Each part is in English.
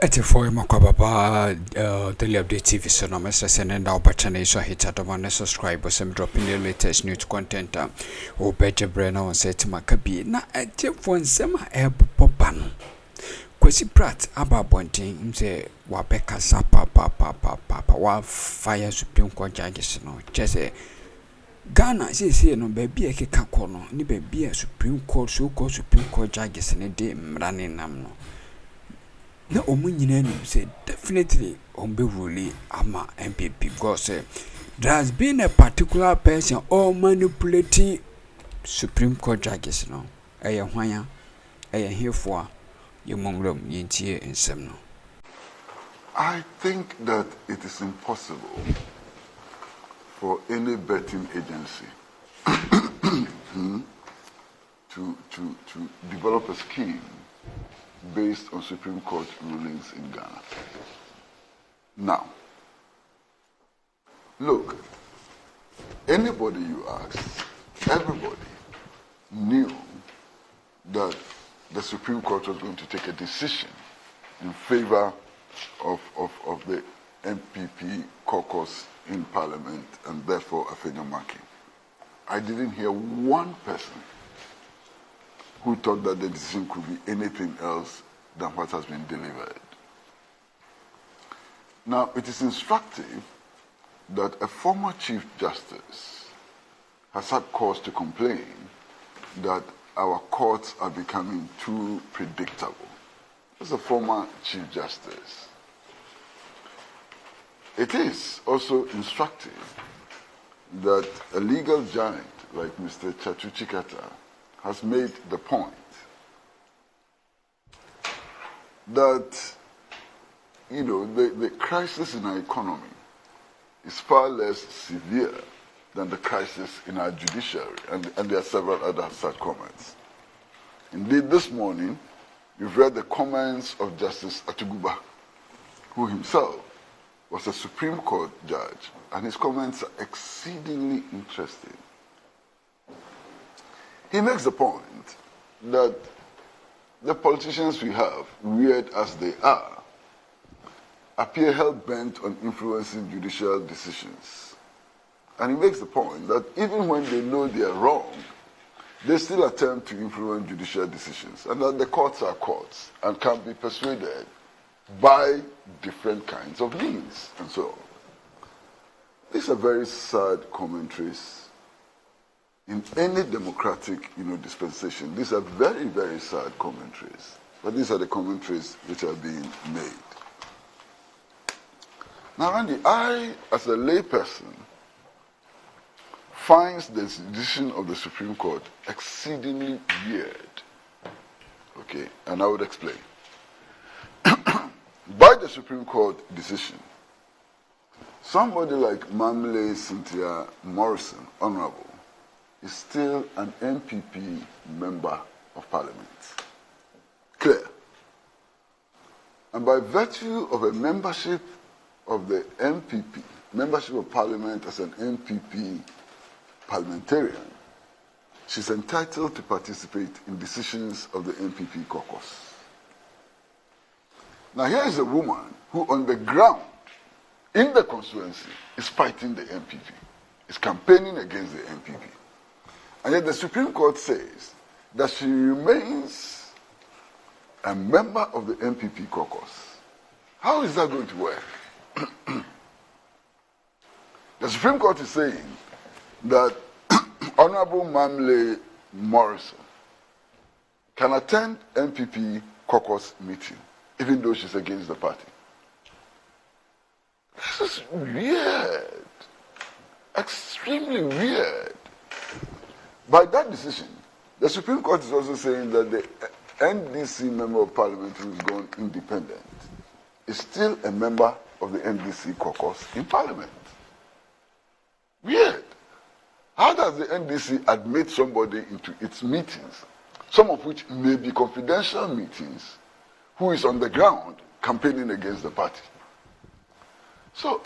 84 Makababa, the Likee TV so no message and our button is a hit at the one subscribe some dropping the latest news content or better brain on set Makabi na at one summer air popano. Kwesi Pratt about pointing say Wabeka Sapa papa wa fire Supreme Court judges no just Ghana says here no baby a kikakono ni baby a Supreme Court so called Supreme Court judges in a day running namno. Na omunyina say definitely rule ama NPP because there has been a particular person or manipulating Supreme Court judges no eye hwanya eye hefo ye mongrom yintie ensem no. I think that it is impossible for any betting agency to develop a scheme based on Supreme Court rulings in Ghana. Now, look, anybody you ask, everybody knew that the Supreme Court was going to take a decision in favor of the NPP caucus in Parliament and therefore Afenyo-Markin. I didn't hear one person who thought that the decision could be anything else than what has been delivered. Now, it is instructive that a former Chief Justice has had cause to complain that our courts are becoming too predictable. As a former Chief Justice, it is also instructive that a legal giant like Mr. Chatu Chikata has made the point that, you know, the crisis in our economy is far less severe than the crisis in our judiciary, and there are several other such comments. Indeed, this morning, you've read the comments of Justice Atuguba, who himself was a Supreme Court judge, and his comments are exceedingly interesting. He makes the point that the politicians we have, weird as they are, appear hell-bent on influencing judicial decisions. And he makes the point that even when they know they are wrong, they still attempt to influence judicial decisions, and that the courts are courts and can be persuaded by different kinds of means, and so on. These are very sad commentaries. In any democratic, dispensation, these are very, very sad commentaries. But these are the commentaries which are being made. Now, Randy, I, as a layperson, finds the decision of the Supreme Court exceedingly weird. Okay, and I would explain. By the Supreme Court decision, somebody like Mamle Cynthia Morrison, Honorable, is still an NPP member of Parliament. Clear. And by virtue of a membership of the NPP, membership of Parliament as an NPP parliamentarian, she's entitled to participate in decisions of the NPP caucus. Now here is a woman who on the ground, in the constituency, is fighting the NPP, is campaigning against the NPP. And yet the Supreme Court says that she remains a member of the NPP caucus. How is that going to work? The Supreme Court is saying that Honorable Mamle Morrison can attend NPP caucus meeting, even though she's against the party. This is weird. Extremely weird. By that decision, the Supreme Court is also saying that the NDC member of Parliament who is gone independent is still a member of the NDC caucus in Parliament. Weird. How does the NDC admit somebody into its meetings, some of which may be confidential meetings, who is on the ground campaigning against the party? So,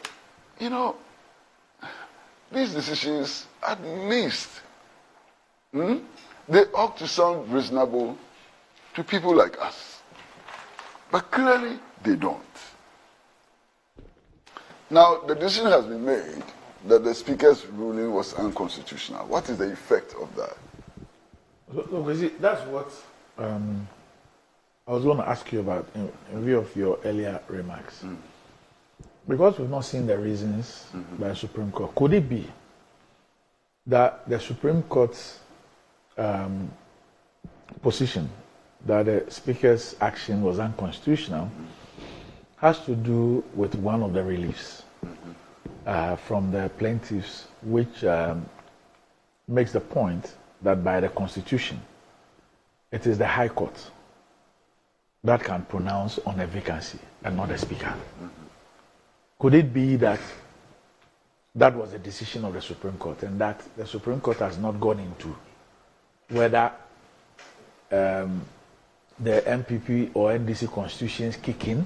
these decisions, at least, they ought to sound reasonable to people like us. But clearly, they don't. Now, the decision has been made that the Speaker's ruling was unconstitutional. What is the effect of that? Look, that's what I was going to ask you about in view of your earlier remarks. Because we've not seen the reasons by the Supreme Court, could it be that the Supreme Court's position that the Speaker's action was unconstitutional has to do with one of the reliefs from the plaintiffs, which makes the point that by the Constitution, it is the High Court that can pronounce on a vacancy and not the Speaker? Could it be that that was a decision of the Supreme Court and that the Supreme Court has not gone into whether the NPP or NDC constitutions kick in,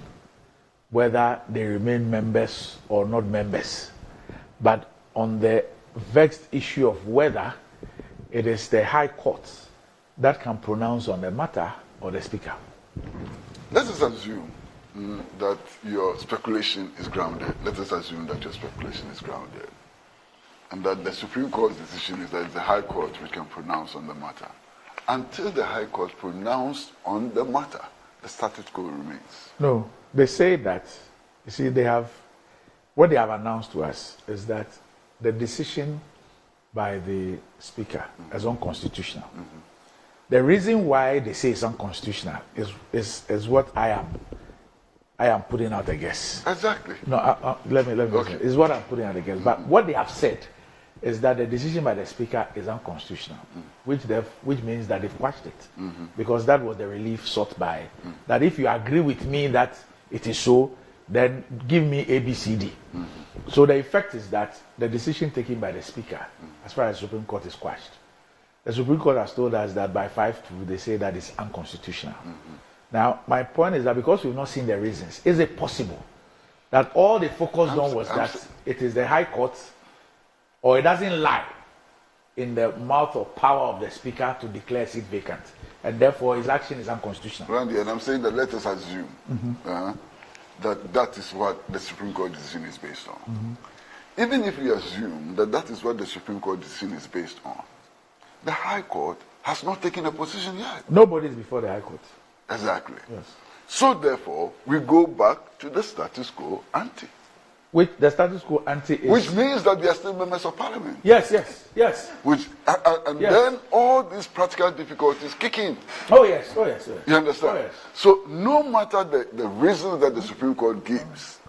whether they remain members or not members, but on the vexed issue of whether it is the High Court that can pronounce on the matter or the Speaker? Let us assume that your speculation is grounded. Let us assume that your speculation is grounded. And that the Supreme Court's decision is that it's the High Court which can pronounce on the matter. Until the High Court pronounced on the matter, the status quo remains. No, they say that, you see, what they have announced to us is that the decision by the Speaker is unconstitutional. The reason why they say it's unconstitutional is what I am putting out a guess. Exactly. No, let me Okay. is what I'm putting out a guess. But what they have said is that the decision by the Speaker is unconstitutional, which means that they've quashed it, because that was the relief sought by. That if you agree with me that it is so, then give me A, B, C, D. So the effect is that the decision taken by the Speaker, as far as the Supreme Court, is quashed. The Supreme Court has told us that by 5-2, they say that it's unconstitutional. Now, my point is that because we've not seen the reasons, is it possible that all they focused on was that it is the High Court, or it doesn't lie in the mouth or power of the Speaker to declare a seat vacant, and therefore his action is unconstitutional? Randy, and I'm saying that let us assume that is what the Supreme Court decision is based on. Even if we assume that that is what the Supreme Court decision is based on, the High Court has not taken a position yet. Nobody is before the High Court. Exactly. Yes. So therefore, we go back to the status quo ante. Which the status quo ante is. Which means that they are still members of Parliament. Yes. Which and Yes. then all these practical difficulties kick in. Oh yes. You understand? Oh, yes. So no matter the reasons that the Supreme Court gives,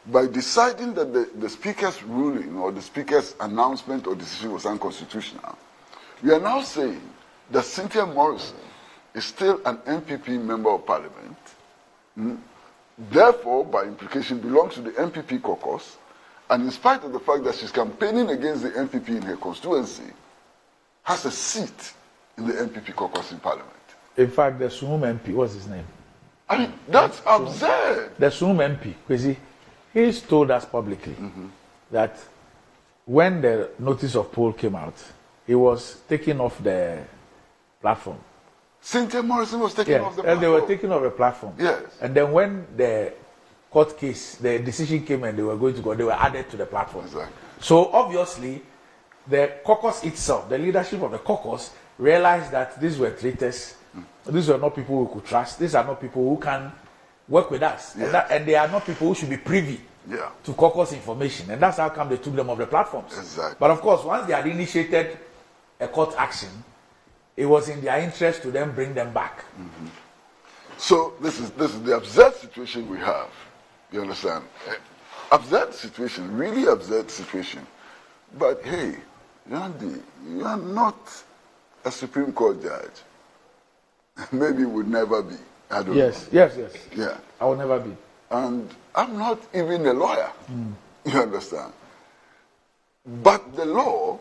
by deciding that the Speaker's ruling or the Speaker's announcement or decision was unconstitutional, we are now saying that Cynthia Morrison is still an NPP member of Parliament, therefore, by implication, belongs to the NPP caucus, and in spite of the fact that she's campaigning against the NPP in her constituency, has a seat in the NPP caucus in Parliament. In fact, the Sum MP, what's his name? I mean, that's absurd. The Sum MP, Kwesi, he's told us publicly that when the notice of poll came out, he was taken off the platform. Cynthia Morrison was taken off the platform. And they were taken off the platform. Yes. And then when the court case, the decision came and they were going to go, they were added to the platform. Exactly. So obviously, the caucus itself, the leadership of the caucus, realized that these were traitors. These were not people we could trust. These are not people who can work with us. Yes. And they are not people who should be privy to caucus information. And that's how come they took them off the platforms. Exactly. But of course, once they had initiated a court action, it was in their interest to then bring them back. So this is the absurd situation we have. You understand? Absurd situation, really absurd situation. But hey, Randy, you are not a Supreme Court judge. Maybe would never be. I don't know. Yes. Yeah. I will never be. And I'm not even a lawyer. You understand? But the law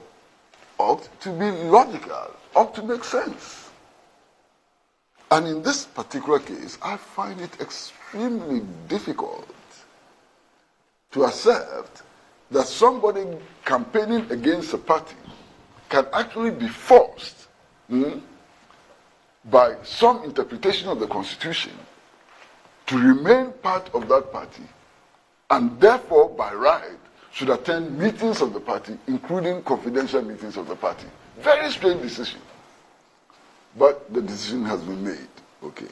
ought to be logical, ought to make sense. And in this particular case, I find it extremely difficult to accept that somebody campaigning against a party can actually be forced by some interpretation of the Constitution to remain part of that party, and therefore, by right, should attend meetings of the party, including confidential meetings of the party. Very strange decision. But the decision has been made. Okay.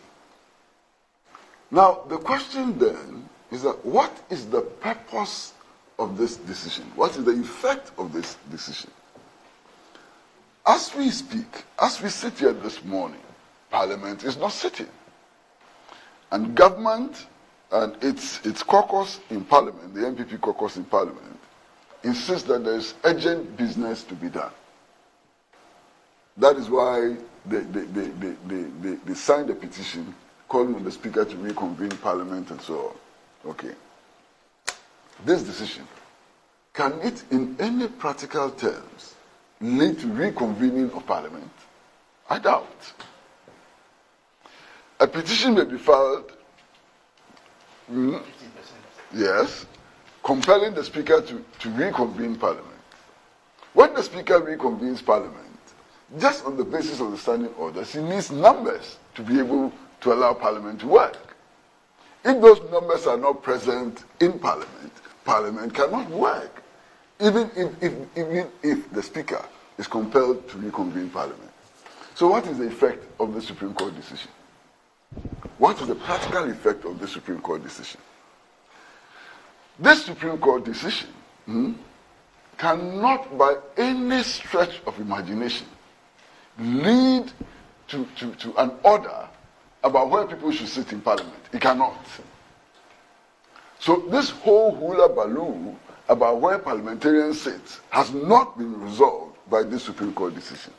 Now, the question then is that what is the purpose of this decision? What is the effect of this decision? As we speak, as we sit here this morning, Parliament is not sitting. And government and its caucus in Parliament, the NPP caucus in Parliament, insists that there is urgent business to be done. That is why they signed a petition calling on the Speaker to reconvene Parliament and so on. Okay. This decision, can it in any practical terms lead to reconvening of Parliament? I doubt. A petition may be filed, yes, compelling the Speaker to reconvene Parliament. When the Speaker reconvenes Parliament, just on the basis of the standing orders, he needs numbers to be able to allow Parliament to work. If those numbers are not present in Parliament, Parliament cannot work, even if the Speaker is compelled to reconvene Parliament. So what is the effect of the Supreme Court decision? What is the practical effect of the Supreme Court decision? This Supreme Court decision cannot by any stretch of imagination lead to an order about where people should sit in Parliament. It cannot. So this whole hula baloo about where parliamentarians sit has not been resolved by this Supreme Court decision.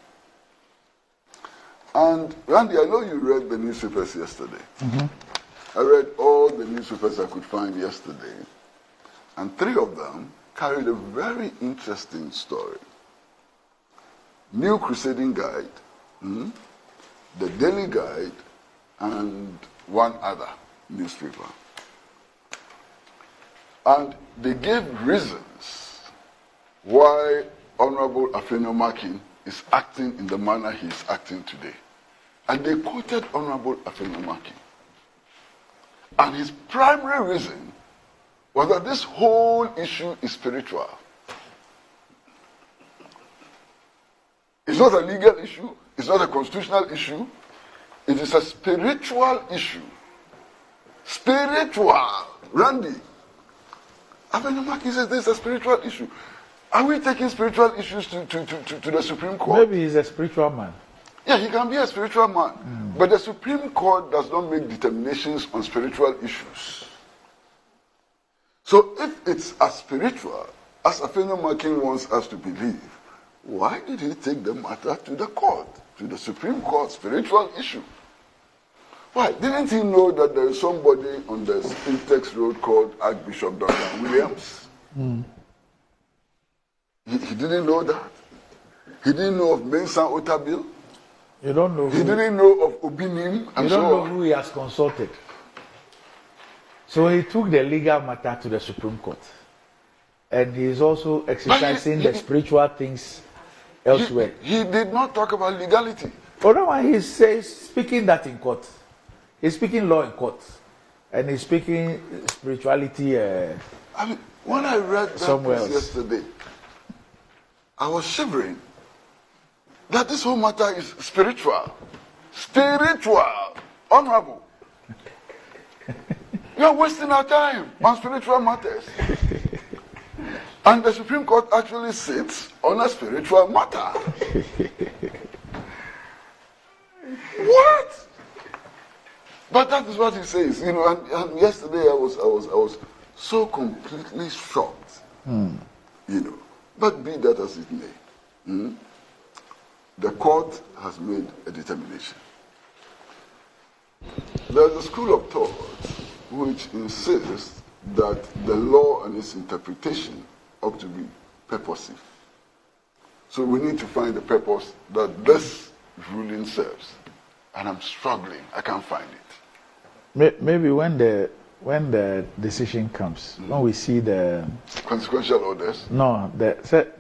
And Randy, I know you read the newspapers yesterday. I read all the newspapers I could find yesterday, and 3 of them carried a very interesting story. New Crusading Guide, the Daily Guide, and one other newspaper. And they gave reasons why Honorable Afenyo-Markin is acting in the manner he is acting today. And they quoted Honorable Afenyo-Markin. And his primary reason was that this whole issue is spiritual. It's not a legal issue, it's not a constitutional issue, it is a spiritual issue. Spiritual. Randy, Afenyo-Markin says this is a spiritual issue. Are we taking spiritual issues to the Supreme Court? Maybe he's a spiritual man. Yeah, he can be a spiritual man. But the Supreme Court does not make determinations on spiritual issues. So if it's as spiritual as Afenyo-Markin wants us to believe, why did he take the matter to the court, to the Supreme Court, spiritual issue? Why? Didn't he know that there is somebody on the Spintex Road called Archbishop Dr. Williams? He didn't know that. He didn't know of Mensa Otabil. You don't know who. He didn't know of Obinim and You don't know who he has consulted. So he took the legal matter to the Supreme Court. And he is also exercising the spiritual things elsewhere. He did not talk about legality. Otherwise, he says, speaking that in court. He's speaking law in court. And he's speaking spirituality I mean, when I read that somewhere else yesterday, I was shivering that this whole matter is spiritual. Spiritual. Honorable. You are wasting our time on spiritual matters. And the Supreme Court actually sits on a spiritual matter. What? But that is what he says, you know. And yesterday I was so completely shocked, you know. But be that as it may, the court has made a determination. There is a school of thought which insists that the law and its interpretation ought to be purposive. So we need to find the purpose that this ruling serves. And I'm struggling. I can't find it. Maybe when the decision comes, when we see the consequential orders. No, they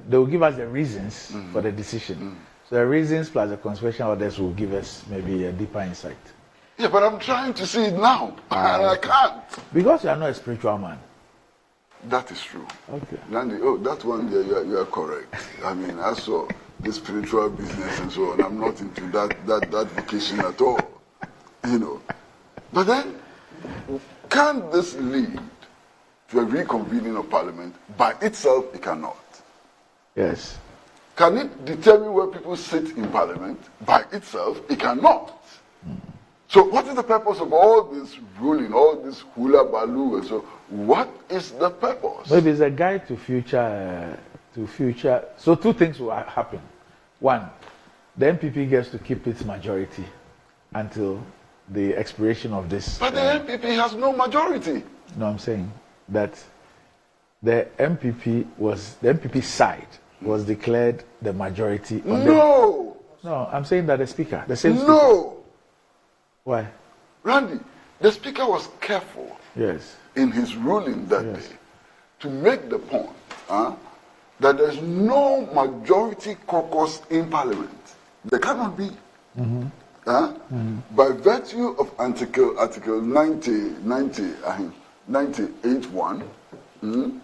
will give us the reasons for the decision. So the reasons plus the consequential orders will give us maybe a deeper insight. Yeah, but I'm trying to see it now, and I can't. Because you are not a spiritual man. That is true. Okay. Randy, that one, you are correct. I mean, I saw the spiritual business and so on. I'm not into that vocation at all, you know. But then, can this lead to a reconvening of Parliament? By itself, it cannot. Yes. Can it determine where people sit in Parliament? By itself, it cannot. So what is the purpose of all this ruling, all this hula baloo and so? What is the purpose? Maybe it's a guide to future. So two things will happen. One, the NPP gets to keep its majority until the expiration of this. But the NPP has no majority. No, I'm saying that the NPP side was declared the majority. No. No, I'm saying that the speaker, the same speaker. No. Why? Randy, the speaker was careful. Yes. In his ruling that day to make the point that there's no majority caucus in Parliament. There cannot be. By virtue of Article 98(1),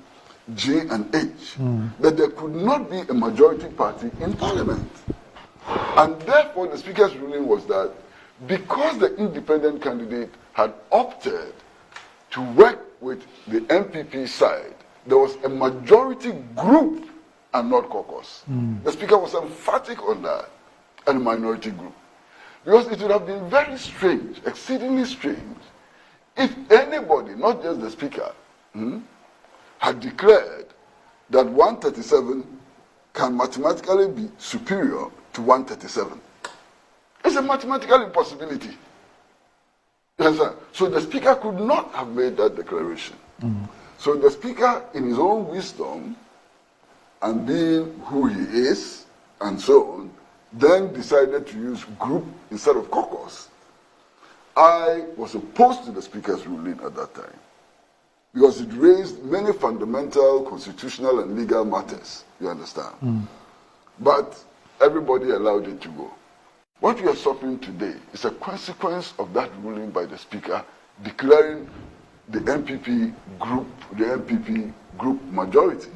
J and H, that there could not be a majority party in Parliament. And therefore the Speaker's ruling was that because the independent candidate had opted to work with the NPP side, there was a majority group and not caucus. The Speaker was emphatic on that, and a minority group. Because it would have been very strange, exceedingly strange, if anybody, not just the Speaker, had declared that 137 can mathematically be superior to 137. It's a mathematical impossibility. Yes, sir. So the Speaker could not have made that declaration. So the Speaker, in his own wisdom, and being who he is, and so on, then decided to use group instead of caucus. I was opposed to the Speaker's ruling at that time, because it raised many fundamental constitutional and legal matters, you understand? But everybody allowed it to go. What we are suffering today is a consequence of that ruling by the Speaker declaring the NPP group majority.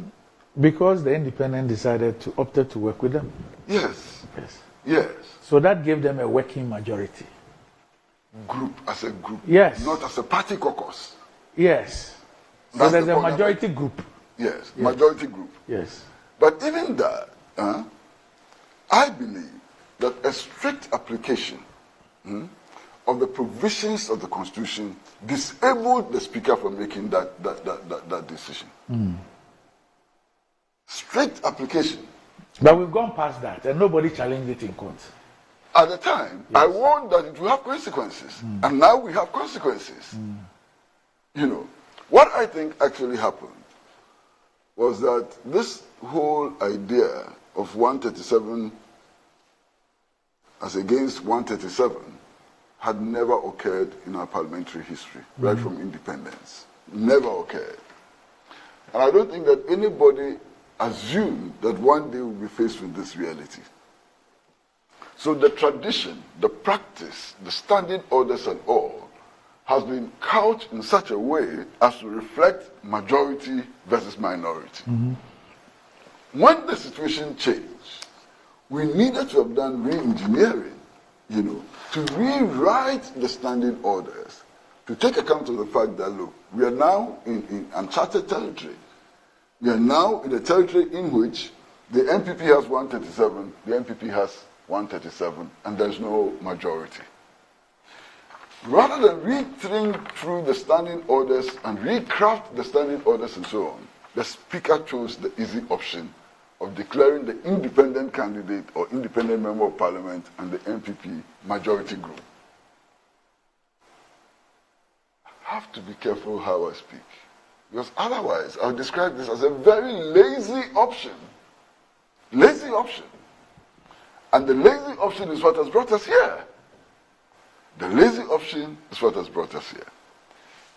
Because the independent decided to opt to work with them. Yes. Yes. Yes. So that gave them a working majority. Group as a group. Yes. Not as a party caucus. Yes. So That's there's the a point. majority group. Yes. Majority group. Yes. But even that, I believe that a strict application of the provisions of the Constitution disabled the Speaker from making that decision. Strict application. But we've gone past that, and nobody challenged it in court. At the time, I warned that it will have consequences, and now we have consequences. You know, what I think actually happened was that this whole idea of 137 as against 137 had never occurred in our parliamentary history, right from independence. Never occurred. And I don't think that anybody assumed that one day we'll be faced with this reality. So the tradition, the practice, the standing orders and all has been couched in such a way as to reflect majority versus minority. When the situation changed, we needed to have done re-engineering, you know, to rewrite the standing orders, to take account of the fact that, look, we are now in uncharted territory. We are now in a territory in which the NPP has 137, the NPP has 137, and there's no majority. Rather than re-think through the standing orders and recraft the standing orders and so on, the Speaker chose the easy option of declaring the independent candidate or independent member of Parliament and the NPP majority group. I have to be careful how I speak, because otherwise I'll describe this as a very lazy option. Lazy option. And the lazy option is what has brought us here. The lazy option is what has brought us here.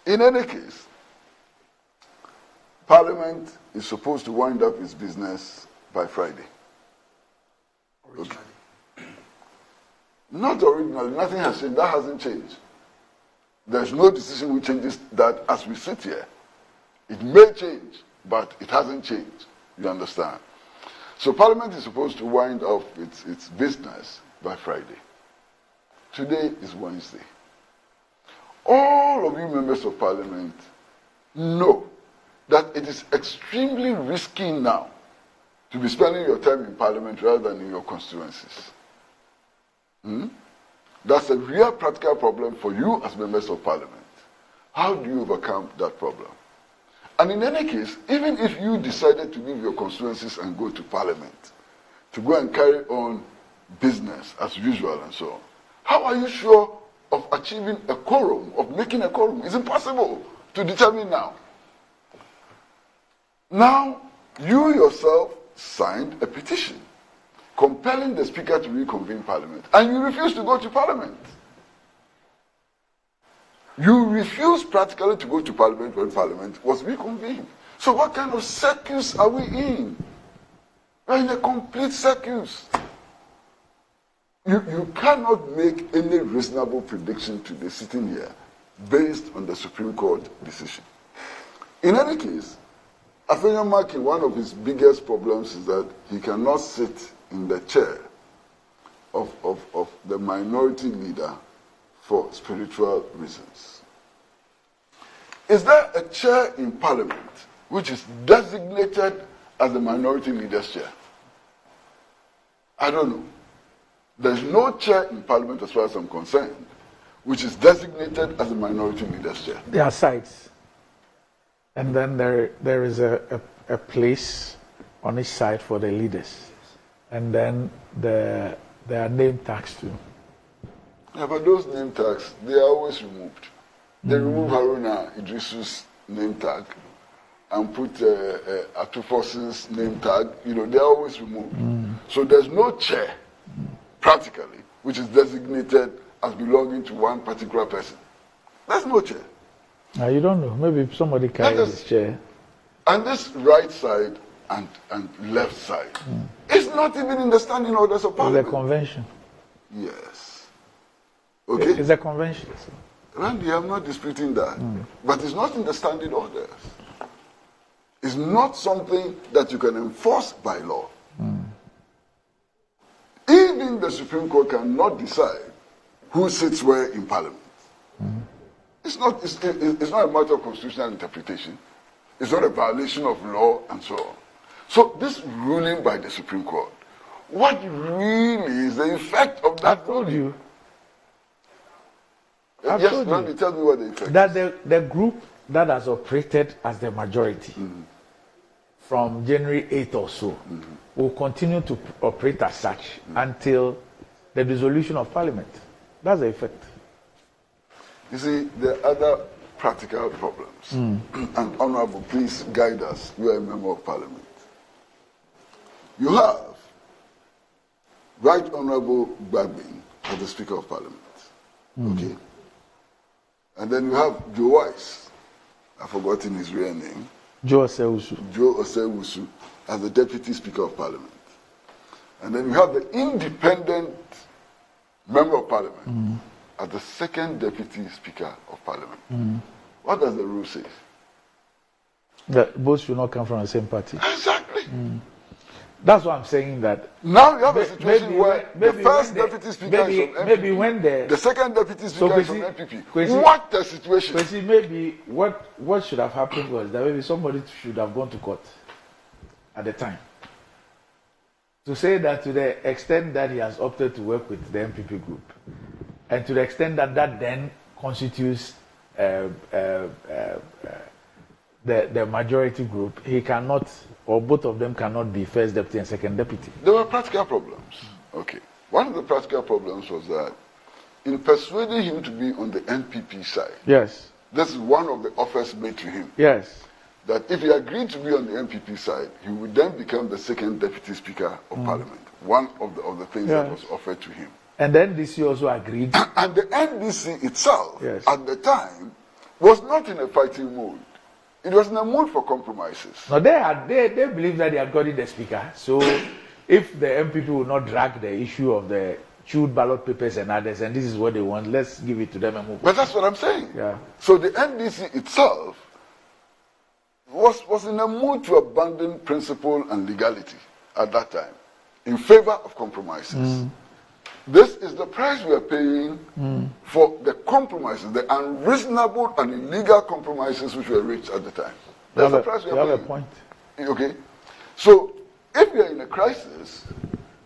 In any case, Parliament is supposed to wind up its business by Friday. Okay. Not originally, nothing has changed. That hasn't changed. There's no decision which changes that as we sit here. It may change, but it hasn't changed. You understand? So Parliament is supposed to wind up its business by Friday. Today is Wednesday. All of you members of Parliament know that it is extremely risky now to be spending your time in Parliament rather than in your constituencies. That's a real practical problem for you as members of Parliament. How do you overcome that problem? And in any case, even if you decided to leave your constituencies and go to Parliament, to go and carry on business as usual and so on, how are you sure of achieving a quorum, of making a quorum? It's impossible to determine now. Now, you yourself signed a petition compelling the Speaker to reconvene Parliament, and you refused to go to Parliament. You refused practically to go to Parliament when Parliament was reconvened. So what kind of circus are we in? We're in a complete circus. You cannot make any reasonable prediction today sitting here based on the Supreme Court decision. In any case, Afenyomarkin, one of his biggest problems is that he cannot sit in the chair of the minority leader for spiritual reasons. Is there a chair in Parliament which is designated as the minority leader's chair? I don't know. There's no chair in Parliament, as far as I'm concerned, which is designated as the minority leader's chair. There are sides. And then there is a place on each side for the leaders. And then there are name tags too. Yeah, but those name tags, they are always removed. They remove Haruna Idrisu's name tag and put Atufosin's name tag. You know, they are always removed. So there's no chair, practically, which is designated as belonging to one particular person. There's no chair. Now you don't know. Maybe somebody carries this chair. And this right side and left side is not even in the standing orders of Parliament. It's a convention. Yes. Okay? It's a convention. Randy, I'm not disputing that. But it's not in the standing orders. It's not something that you can enforce by law. Even the Supreme Court cannot decide who sits where in Parliament. It's not a matter of constitutional interpretation. It's not a violation of law and so on. So this ruling by the Supreme Court, what really is the effect of that? I've told you. Yes, Randy, tell me what the effect that the group that has operated as the majority from January 8th or so will continue to operate as such until the dissolution of Parliament. That's the effect. You see, there are other practical problems. And Honorable, please guide us. You are a member of Parliament. You have Right Honorable Bagbin as the Speaker of Parliament. Okay? And then you have Joe Wise. I've forgotten his real name. Joe Osei-Wusu. Joe Osei-Wusu as the Deputy Speaker of Parliament. And then you have the independent Member of Parliament as the second Deputy Speaker of Parliament. What does the rule say? That both should not come from the same party. Exactly. That's why I'm saying that. Now you have a situation where the first Deputy Speaker is from NPP, maybe when the second Deputy Speaker is from NPP. Kwesi, what a situation! Kwesi, maybe what should have happened was that maybe somebody should have gone to court at the time to say that to the extent that he has opted to work with the NPP group, and to the extent that that then constitutes the majority group, he cannot, or both of them cannot be first deputy and second deputy. There were practical problems. Okay. One of the practical problems was that in persuading him to be on the NPP side, yes, this is one of the offers made to him. Yes. That if he agreed to be on the NPP side, he would then become the second Deputy Speaker of Parliament. One of the things that was offered to him. And the NDC also agreed. And the NDC itself, yes, at the time, was not in a fighting mood. It was in a mood for compromises. No, they believe that they had gotten the speaker. So if the MPP will not drag the issue of the chewed ballot papers and others, and this is what they want. Let's give it to them and move on. But that's what I'm saying. Yeah. So the NDC itself was in a mood to abandon principle and legality at that time in favor of compromises. This is the price we are paying for the compromises, the unreasonable and illegal compromises which were reached at the time. That's the price we are paying. You have a point. Okay? So, if we are in a crisis,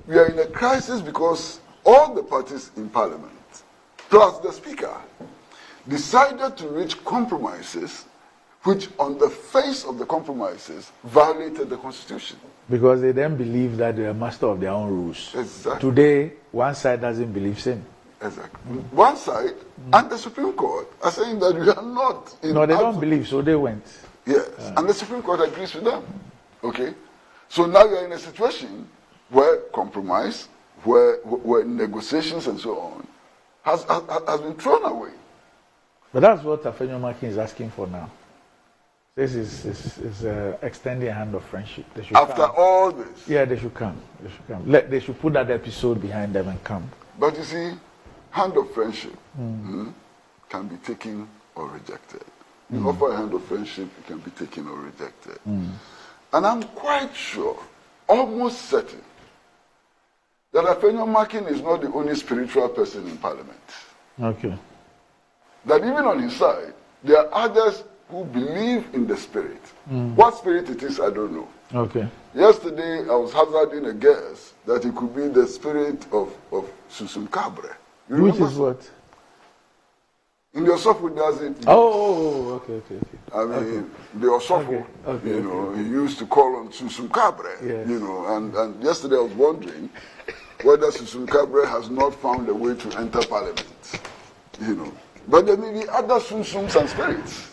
we are in a crisis because all the parties in Parliament, plus the Speaker, decided to reach compromises which, on the face of the compromises, violated the Constitution. Because they then believe that they are master of their own rules. Exactly. Today, one side doesn't believe same. Exactly. One side and the Supreme Court are saying that we are not in. No, they don't believe, so they went. Yes, and the Supreme Court agrees with them. Okay? So now we are in a situation where compromise, where negotiations and so on has been thrown away. But that's what Afenyomakin is asking for now. This is extending a hand of friendship. They should After come. all this. Yeah, they should come. They should come. They should put that episode behind them and come. But you see, hand of friendship can be taken or rejected. You offer a hand of friendship, it can be taken or rejected. And I'm quite sure, almost certain, that Afenyomakin is not the only spiritual person in Parliament. Okay. That even on his side, there are others who believe in the spirit. What spirit it is, I don't know. Okay. Yesterday, I was hazarding a guess that it could be the spirit of Susum Cabre. Which is what? In the Osofo does it. Okay. I mean, the Osofo, you know, he used to call on Susum Cabre, you know, and yesterday I was wondering whether Susum Cabre has not found a way to enter Parliament, you know. But there may be other Susums and spirits.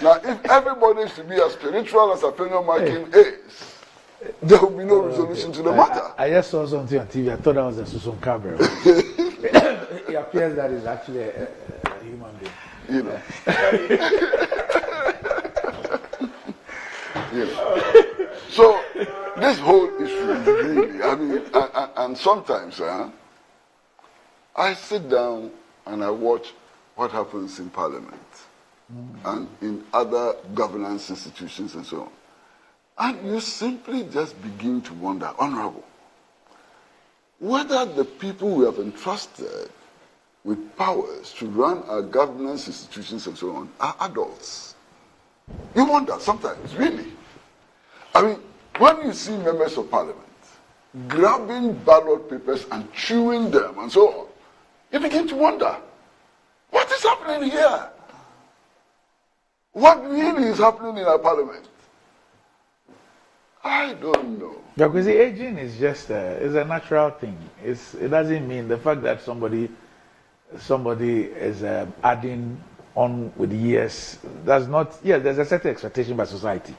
Now, if everybody is to be as spiritual as Afenyomakin is, there will be no resolution to the matter. I just saw something on TV. I thought that was a Susum Cabre. It appears that is actually a human being. You know. You know. So, this whole issue really, I mean, and sometimes I sit down and I watch what happens in Parliament and in other governance institutions and so on. And you simply just begin to wonder, Honorable, whether the people we have entrusted with powers to run our governance institutions and so on are adults. You wonder sometimes, really. I mean, when you see members of Parliament grabbing ballot papers and chewing them and so on, you begin to wonder, what is happening here? What really is happening in our Parliament? I don't know. Yeah, because the aging is just is a natural thing. It doesn't mean the fact that somebody is adding on with years. That's not. Yeah, there's a certain expectation by society,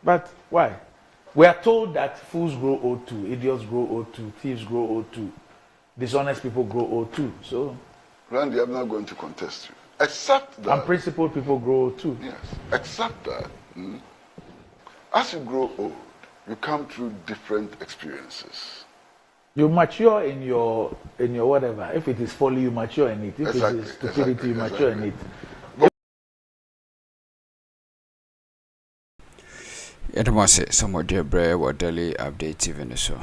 but why? We are told that fools grow old too, idiots grow old too, thieves grow old too, dishonest people grow old too. So, Randy, I'm not going to contest you, except that unprincipled people grow old too. Yes, except that as you grow old, you come through different experiences. You mature in your whatever. If it is folly, you mature in it. If it is stupidity, you mature in it. It must say some more dear Bray or Daily Update TV so.